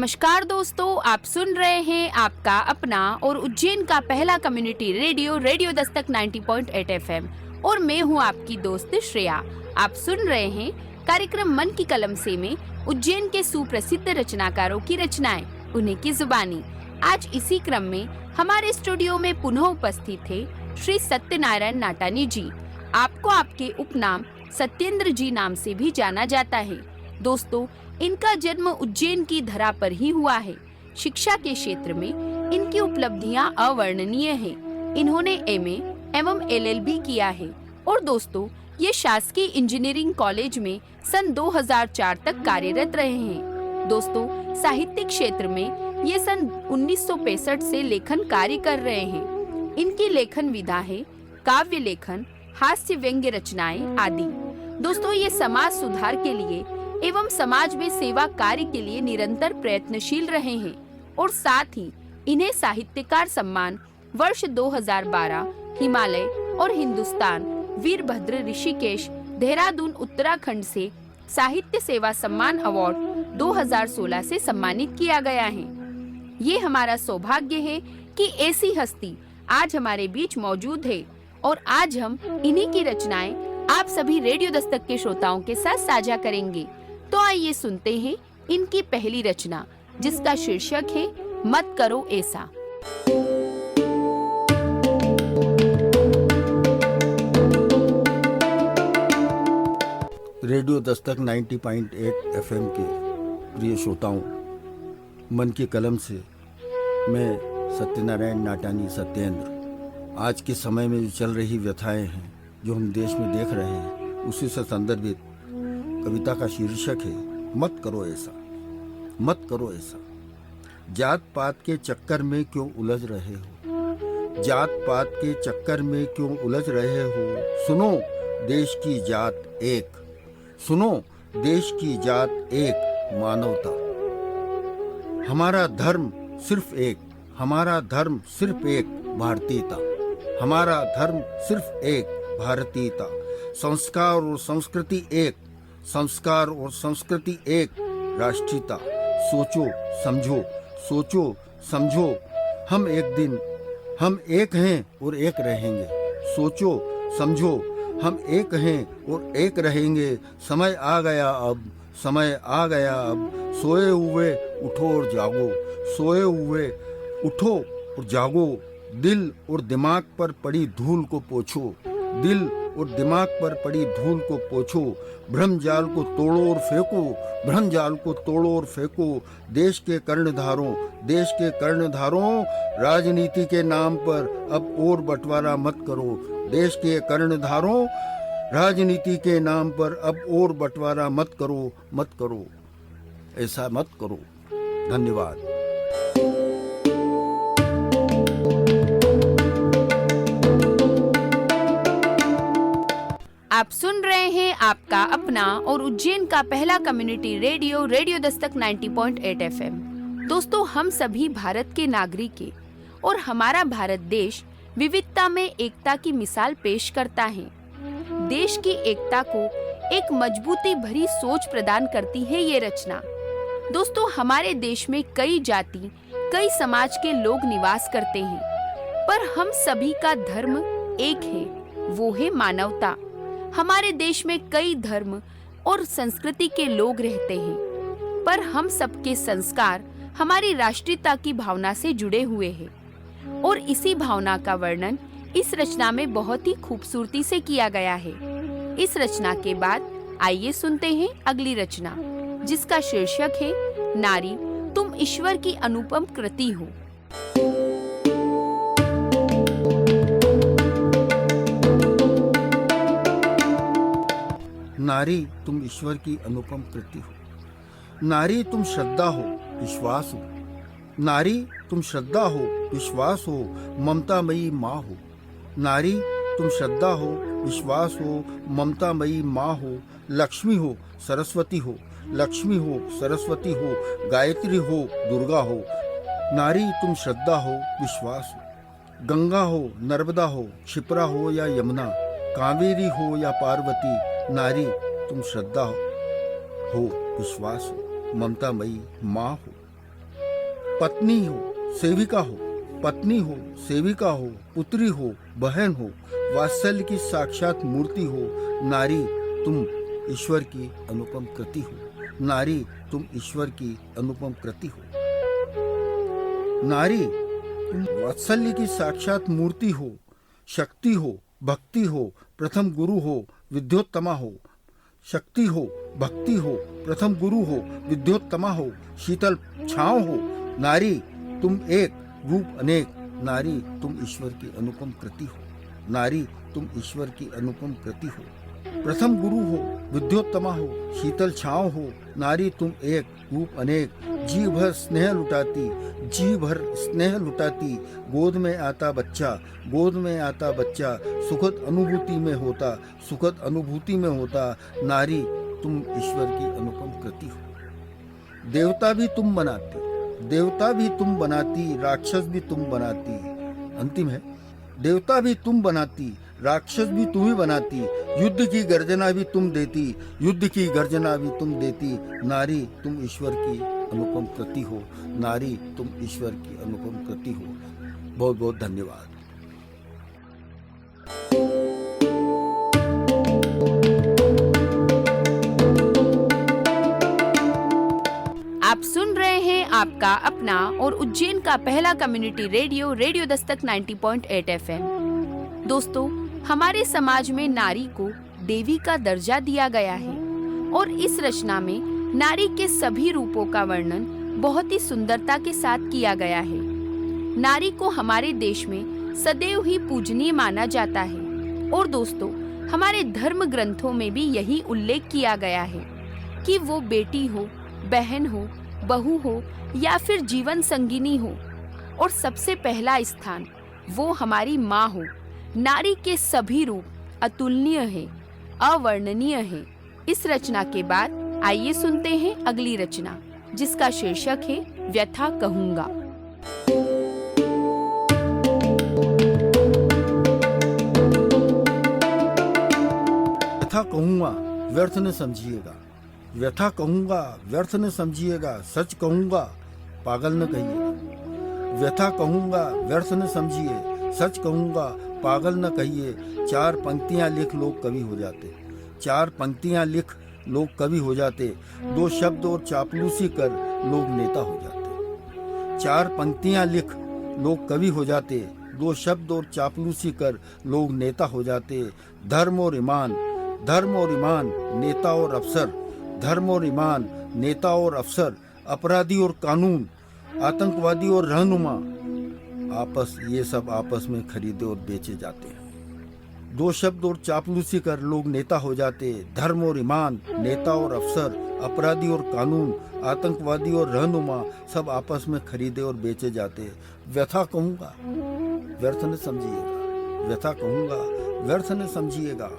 नमस्कार दोस्तों, आप सुन रहे हैं आपका अपना और उज्जैन का पहला community radio radio Dastak 90.8 FM और मैं हूं आपकी दोस्त श्रेया। आप सुन रहे हैं कार्यक्रम मन की कलम से में उज्जैन के सुप्रसिद्ध रचनाकारों की रचनाएं, उन्हीं की जुबानी। आज इसी क्रम में हमारे स्टूडियो में पुनः उपस्थित थे श्री सत्यनारायण नाटानी जी। आपको आपके उपनाम सत्येंद्र जी नाम से भी जाना जाता है। दोस्तों, इनका जन्म उज्जैन की धरा पर ही हुआ है। शिक्षा के क्षेत्र में इनकी उपलब्धियां अवर्णनीय हैं। इन्होंने एमए एवं एलएलबी किया है और दोस्तों, ये शासकीय इंजीनियरिंग कॉलेज में सन 2004 तक कार्यरत रहे हैं। दोस्तों, साहित्यिक क्षेत्र में ये सन 1965 से लेखन कार्य कर रहे हैं। इनकी लेखन विधा है काव्य लेखन, हास्य व्यंग्य रचनाएं आदि। दोस्तों, ये समाज सुधार के लिए एवं समाज में सेवा कार्य के लिए निरंतर प्रयत्नशील रहे हैं और साथ ही इन्हें साहित्यकार सम्मान वर्ष 2012 हिमालय और हिंदुस्तान वीरभद्र ऋषिकेश देहरादून उत्तराखंड से साहित्य सेवा सम्मान अवार्ड 2016 से सम्मानित किया गया है। ये हमारा सौभाग्य है कि ऐसी हस्ती आज हमारे बीच मौजूद है और आज हम इन्हीं की रचनाएं आप सभी रेडियो दस्तक के श्रोताओं के साथ साझा करेंगे। तो आइए सुनते हैं इनकी पहली रचना, जिसका शीर्षक है मत करो ऐसा। रेडियो दस्तक 90.8 एफएम के प्रिय श्रोताओं, मन की कलम से मैं सत्यनारायण नाटानी सत्येंद्र आज के समय में जो चल रही व्यथाएं हैं, जो हम देश में देख रहे हैं, उसी से संदर्भित कविता का शीर्षक है मत करो ऐसा। मत करो ऐसा। जात पात के चक्कर में क्यों उलझ रहे हो? जात पात के चक्कर में क्यों उलझ रहे हो? सुनो देश की जात एक, सुनो देश की जात एक, मानवता। हमारा धर्म सिर्फ एक, हमारा धर्म सिर्फ एक, भारतीयता। हमारा धर्म सिर्फ एक, भारतीयता। संस्कार और संस्कृति एक, संस्कार और संस्कृति एक, राष्ट्रीयता। सोचो समझो, सोचो समझो, हम एक दिन हम एक हैं और एक रहेंगे। सोचो समझो, हम एक हैं और एक रहेंगे। समय आ गया अब, समय आ गया अब। सोए हुए उठो और जागो, सोए हुए उठो और जागो। दिल और दिमाग पर पड़ी धूल को पोछो, दिल और दिमाग पर पड़ी धूल को पोछो। भ्रम जाल को तोड़ो और फेंको, भ्रम जाल को तोड़ो और फेंको। देश के कर्णधारों, देश के कर्णधारों, राजनीति के नाम पर अब और बंटवारा मत करो। देश के कर्णधारों, राजनीति के नाम पर अब और बंटवारा मत करो, मत करो ऐसा, मत करो। धन्यवाद। आप सुन रहे हैं आपका अपना और उज्जैन का पहला community radio radio Dastak 90.8 FM. दोस्तों, हम सभी भारत के नागरिक हैं और हमारा भारत देश विविधता में एकता की मिसाल पेश करता है। देश की एकता को एक मजबूती भरी सोच प्रदान करती है ये रचना। दोस्तों, हमारे देश में कई जाति, कई समाज के लोग निवास करते हैं, पर हम सभी का धर्म एक है, वो है मानवता। हमारे देश में कई धर्म और संस्कृति के लोग रहते हैं, पर हम सबके संस्कार हमारी राष्ट्रीयता की भावना से जुड़े हुए हैं और इसी भावना का वर्णन इस रचना में बहुत ही खूबसूरती से किया गया है। इस रचना के बाद आइए सुनते हैं अगली रचना, जिसका शीर्षक है नारी तुम ईश्वर की अनुपम कृति हो। नारी तुम ईश्वर की अनुपम कृति हो। नारी तुम श्रद्धा हो, विश्वास हो। नारी तुम श्रद्धा हो, विश्वास हो, ममतामयी माँ हो। नारी तुम श्रद्धा हो, विश्वास हो, ममतामयी माँ हो। लक्ष्मी हो, सरस्वती हो, लक्ष्मी हो, सरस्वती हो, गायत्री हो, दुर्गा हो। नारी तुम श्रद्धा हो, विश्वास हो। गंगा हो, नर्मदा हो, क्षिप्रा हो या यमुना, कावेरी हो या पार्वती। नारी तुम श्रद्धा हो, विश्वास हो, ममतामयी माँ हो। पत्नी हो, सेविका हो, पत्नी हो, सेविका हो, पुत्री हो, बहन हो, वात्सल्य की साक्षात मूर्ति हो, नारी तुम ईश्वर की अनुपम कृति हो। नारी तुम ईश्वर की अनुपम कृति हो। नारी तुम वात्सल्य की साक्षात मूर्ति हो, शक्ति हो, भक्ति हो, प्रथम गुरु हो, विद्योत्तमा हो। शक्ति हो, भक्ति हो, प्रथम गुरु हो, विद्योत्तमा हो, शीतल छांव हो। नारी तुम एक, रूप अनेक। नारी तुम ईश्वर की अनुपम कृति हो। नारी तुम ईश्वर की अनुपम कृति हो। प्रथम गुरु हो, विद्योत्तमा हो, शीतल छांव हो। नारी तुम एक, रूप अनेक। जी भर स्नेह लुटाती, जी भर स्नेह लुटाती। गोद में आता बच्चा, गोद में आता बच्चा, सुखद अनुभूति में होता, सुखद अनुभूति में होता। नारी तुम ईश्वर की अनुपम कृति हो। देवता भी तुम बनाती, देवता भी तुम बनाती, राक्षस भी तुम बनाती। अंतिम है, देवता भी तुम बनाती, राक्षस भी तुम ही बनाती। युद्ध की गर्जना भी तुम देती, युद्ध की गर्जना भी तुम देती। नारी तुम ईश्वर की अनुपम कृति हो। नारी तुम ईश्वर की अनुपम कृति हो। बहुत बहुत धन्यवाद। आप सुन रहे हैं आपका अपना और उज्जैन का पहला community radio, radio Dastak 90.8 FM। दोस्तों, हमारे समाज में नारी को देवी का दर्जा दिया गया है और इस रचना में नारी के सभी रूपों का वर्णन बहुत ही सुंदरता के साथ किया गया है। नारी को हमारे देश में सदैव ही पूजनीय माना जाता है और दोस्तों, हमारे धर्म ग्रंथों में भी यही उल्लेख किया गया है कि वो बेटी हो, बहन हो, बहू हो या फिर जीवन संगिनी हो, और सबसे पहला स्थान वो हमारी माँ हो। नारी के सभी रूप अतुलनीय है, अवर्णनीय है। इस रचना के बाद आइए सुनते हैं अगली रचना, जिसका शीर्षक है व्यथा कहूंगा। व्यथा कहूंगा, व्यर्थ न समझिएगा। व्यथा कहूंगा, व्यर्थ न समझिएगा। सच कहूंगा, पागल न कहिएगा। व्यथा कहूंगा, व्यर्थ न समझिए। सच कहूंगा, पागल न कहिए। चार पंक्तियां लिख लोग कवि हो जाते, चार पंक्तियां लिख लोग कवि हो जाते। दो शब्द और चापलूसी कर लोग नेता हो जाते। चार पंक्तियां लिख लोग कवि हो जाते, दो शब्द और चापलूसी कर लोग नेता हो जाते। धर्म और ईमान, धर्म और ईमान, नेता और अफसर। धर्म और ईमान, नेता और अफसर। अपराधी और कानून, आतंकवादी और रहनुमा, आपस ये सब आपस में खरीदे और बेचे जाते हैं। दो शब्द और चापलूसी कर लोग नेता हो जाते। धर्म और ईमान, नेता और अफसर, अपराधी और कानून, आतंकवादी और रहनुमा, सब आपस में खरीदे और बेचे जाते। व्यथा कहूंगा, व्यर्थ न समझिएगा। व्यथा कहूंगा, व्यर्थ न समझिएगा।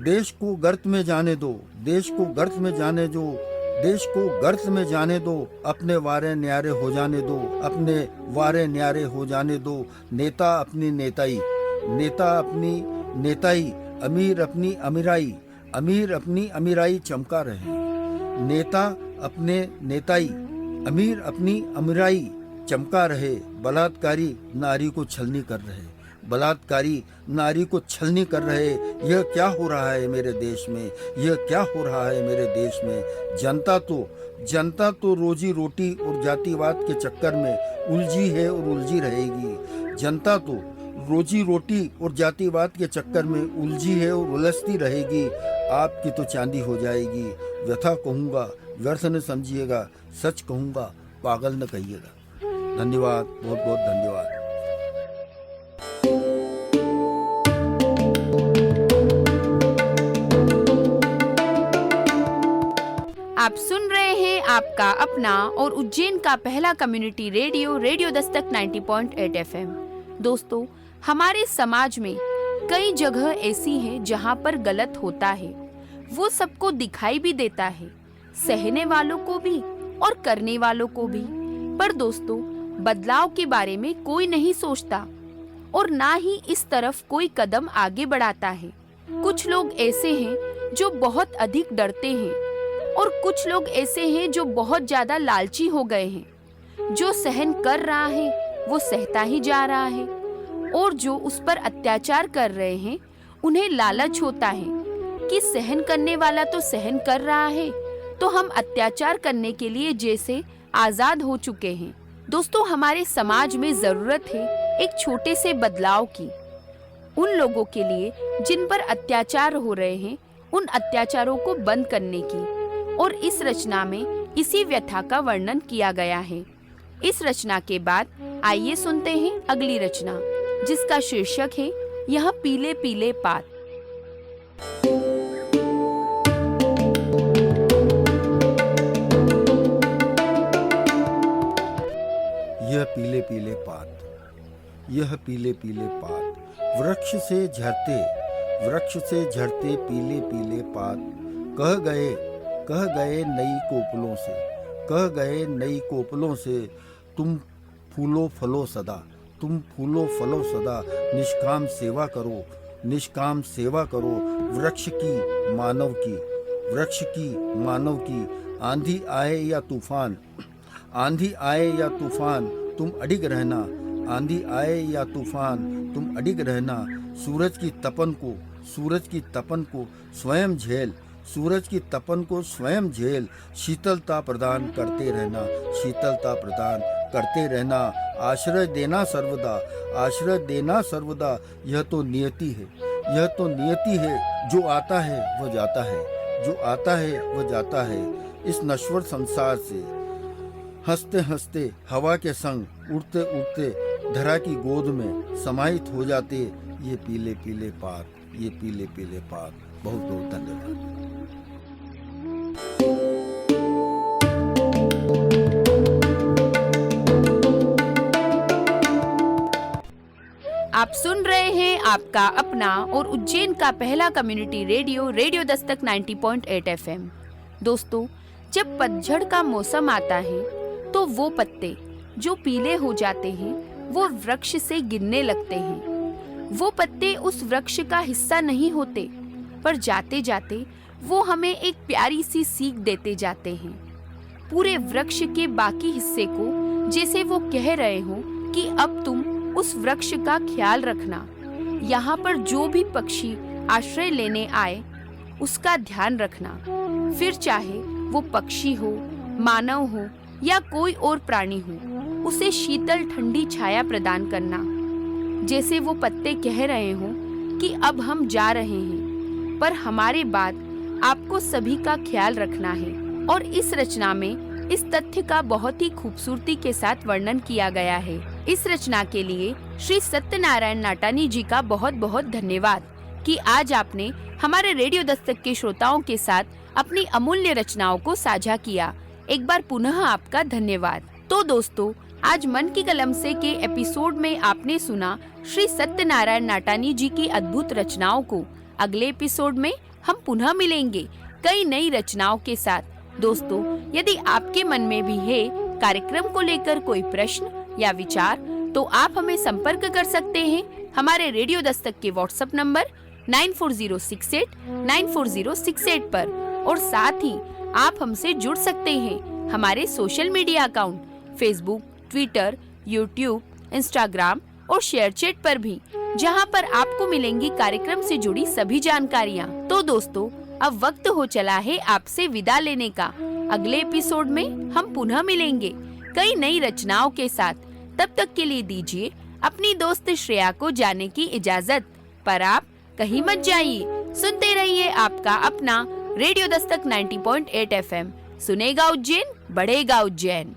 देश को गर्त में जाने दो, देश को गर्त में जाने दो, देश को गर्त में जाने दो। अपने वारे न्यारे हो जाने दो, अपने वारे न्यारे हो जाने दो। नेता अपनी नेताई, नेता अपनी नेताई, अमीर अपनी अमीराई, अमीर अपनी अमीराई चमका रहे। नेता अपने नेताई, अमीर अपनी अमीराई चमका रहे। बलात्कारी नारी को छलनी कर रहे, बलात्कारी नारी को छलनी कर रहे। यह क्या हो रहा है मेरे देश में, यह क्या हो रहा है मेरे देश में। जनता तो रोजी रोटी और जातिवाद के चक्कर में उलझी है और उलझी रहेगी। जनता तो रोजी रोटी और जातिवाद के चक्कर में उलझी है और उलझती रहेगी। आपकी तो चांदी हो जाएगी। व्यथा कहूँगा, व्यर्थ न समझिएगा। सच कहूँगा, पागल न कहिएगा। धन्यवाद, बहुत बहुत धन्यवाद। आप सुन रहे हैं आपका अपना और उज्जैन का पहला community radio, radio Dastak 90.8 FM। दोस्तों, हमारे समाज में कई जगह ऐसी हैं जहां पर गलत होता है, वो सबको दिखाई भी देता है, सहने वालों को भी और करने वालों को भी। पर दोस्तों, बदलाव के बारे में कोई नहीं सोचता और ना ही इस तरफ कोई कदम आगे बढ़ाता है। कुछ लोग ऐसे हैं जो बहुत अधिक डरते हैं और कुछ लोग ऐसे हैं जो बहुत ज्यादा लालची हो गए हैं। जो सहन कर रहा है वो सहता ही जा रहा है, और जो उस पर अत्याचार कर रहे हैं उन्हें लालच होता है कि सहन करने वाला तो सहन कर रहा है, तो हम अत्याचार करने के लिए जैसे आजाद हो चुके हैं। दोस्तों, हमारे समाज में जरूरत है एक छोटे से बदलाव की, उन लोगों के लिए जिन पर अत्याचार हो रहे हैं, उन अत्याचारों को बंद करने की। और इस रचना में इसी व्यथा का वर्णन किया गया है। इस रचना के बाद आइए सुनते हैं अगली रचना, जिसका शीर्षक है यह पीले पीले पात। यह पीले पीले पात, यह पीले पीले पात, वृक्ष से झड़ते पीले पीले पात, कह गए नई कोपलों से, कह गए नई कोपलों से, तुम फूलो फलो सदा, तुम फूलो फलो सदा, निष्काम सेवा करो, निष्काम सेवा करो, वृक्ष की मानव की, वृक्ष की मानव की, आंधी आए या तूफान, आंधी आए या तूफान, तुम अडिग रहना, आंधी आए या तूफान, तुम अडिग रहना, सूरज की तपन को, सूरज की तपन को स्वयं झेल, सूरज की तपन को स्वयं झेल, शीतलता प्रदान करते रहना, शीतलता प्रदान करते रहना, आश्रय देना सर्वदा, आश्रय देना सर्वदा, यह तो नियति है, यह तो नियति है, जो आता है वह जाता है, जो आता है वह जाता है, इस नश्वर संसार से हंसते हंसते हवा के संग उड़ते उड़ते धरा की गोद में समाहित हो जाते ये पीले पीले पात, ये पीले पीले पात। बहुत बहुत धन्यवाद। आप सुन रहे हैं आपका अपना और उज्जैन का पहला community radio, radio Dastak 90.8 FM। दोस्तों, जब पतझड़ का मौसम आता है तो वो पत्ते जो पीले हो जाते हैं वो वृक्ष से गिरने लगते हैं। वो पत्ते उस वृक्ष का हिस्सा नहीं होते, पर जाते जाते वो हमें एक प्यारी सी सीख देते जाते हैं। पूरे वृक्ष के बाकी हिस्से को जैसे वो कह रहे हो कि अब तुम उस वृक्ष का ख्याल रखना, यहाँ पर जो भी पक्षी आश्रय लेने आए उसका ध्यान रखना, फिर चाहे वो पक्षी हो, मानव हो या कोई और प्राणी हो, उसे शीतल ठंडी छाया प्रदान करना। जैसे वो पत्ते कह रहे हो कि अब हम जा रहे हैं, पर हमारे बाद आपको सभी का ख्याल रखना है। और इस रचना में इस तथ्य का बहुत ही खूबसूरती के साथ वर्णन किया गया है। इस रचना के लिए श्री सत्यनारायण नाटानी जी का बहुत बहुत धन्यवाद कि आज आपने हमारे रेडियो दस्तक के श्रोताओं के साथ अपनी अमूल्य रचनाओं को साझा किया। एक बार पुनः आपका धन्यवाद। तो दोस्तों, आज मन की कलम से के एपिसोड में आपने सुना श्री सत्यनारायण नाटानी जी की अद्भुत रचनाओं को। अगले एपिसोड में हम पुनः मिलेंगे कई नई रचनाओं के साथ। दोस्तों, यदि आपके मन में भी है कार्यक्रम को लेकर कोई प्रश्न या विचार, तो आप हमें संपर्क कर सकते हैं हमारे रेडियो दस्तक के व्हाट्सएप नंबर 9406894068 पर, और साथ ही आप हमसे जुड़ सकते हैं हमारे social media account Facebook, Twitter, YouTube, Instagram और शेयर चैट पर भी, जहां पर आपको मिलेंगी कार्यक्रम से जुड़ी सभी जानकारियां। तो दोस्तों, अब वक्त हो चला है आपसे विदा लेने का। अगले एपिसोड में हम पुनः मिलेंगे कई नई रचनाओं के साथ। तब तक के लिए दीजिए अपनी दोस्त श्रेया को जाने की इजाजत, पर आप कहीं मत जाइए, सुनते रहिए आपका अपना रेडियो दस्तक 90.8 FM। सुनेगा उज्जैन, बढ़ेगा उज्जैन।